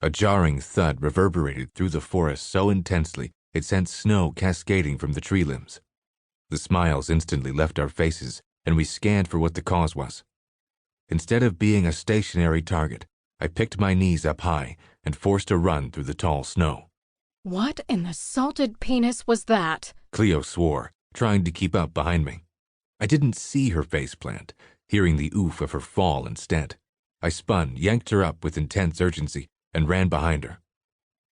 A jarring thud reverberated through the forest so intensely it sent snow cascading from the tree limbs. The smiles instantly left our faces, and we scanned for what the cause was. Instead of being a stationary target, I picked my knees up high and forced a run through the tall snow. What in the salted penis was that? Cleo swore, trying to keep up behind me. I didn't see her faceplant, hearing the oof of her fall instead. I spun, yanked her up with intense urgency, and ran behind her.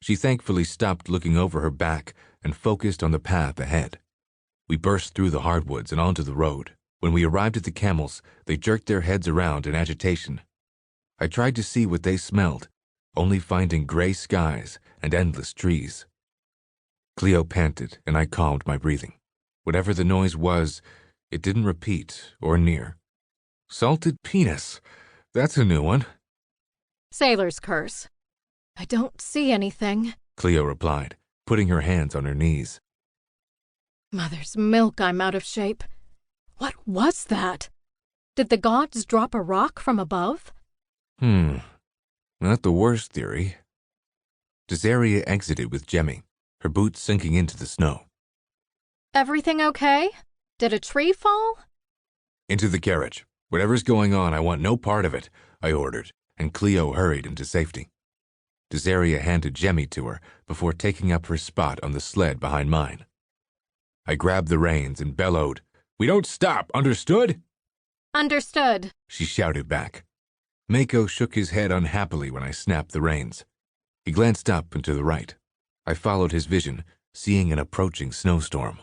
She thankfully stopped looking over her back and focused on the path ahead. We burst through the hardwoods and onto the road. When we arrived at the camels, they jerked their heads around in agitation. I tried to see what they smelled, only finding gray skies and endless trees. Cleo panted, and I calmed my breathing. Whatever the noise was, it didn't repeat or near. Salted penis. That's a new one. Sailor's curse. I don't see anything, Cleo replied, putting her hands on her knees. Mother's milk, I'm out of shape. What was that? Did the gods drop a rock from above? Not the worst theory. Desaria exited with Jemmy, her boots sinking into the snow. Everything okay? Did a tree fall? Into the carriage. Whatever's going on, I want no part of it, I ordered, and Cleo hurried into safety. Desaria handed Jemmy to her before taking up her spot on the sled behind mine. I grabbed the reins and bellowed, "We don't stop, understood?" Understood, she shouted back. Mako shook his head unhappily when I snapped the reins. He glanced up and to the right. I followed his vision, seeing an approaching snowstorm.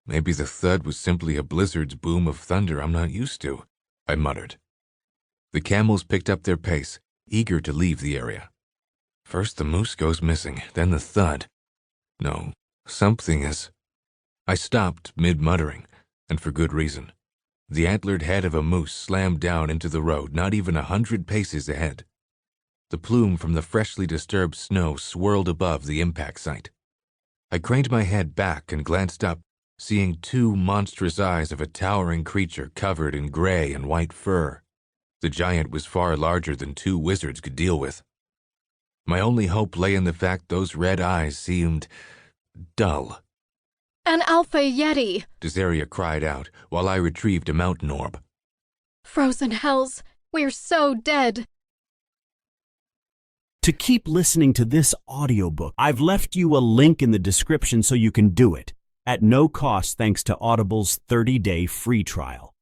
Maybe the thud was simply a blizzard's boom of thunder I'm not used to, I muttered. The camels picked up their pace, eager to leave the area. First the moose goes missing, then the thud. No, something is... I stopped mid-muttering, and for good reason. The antlered head of a moose slammed down into the road not even 100 paces ahead. The plume from the freshly disturbed snow swirled above the impact site. I craned my head back and glanced up, seeing two monstrous eyes of a towering creature covered in gray and white fur. The giant was far larger than two wizards could deal with. My only hope lay in the fact those red eyes seemed dull. An alpha yeti, Desaria cried out while I retrieved a mountain orb. Frozen hells, we're so dead. To keep listening to this audiobook, I've left you a link in the description so you can do it, at no cost thanks to Audible's 30-day free trial.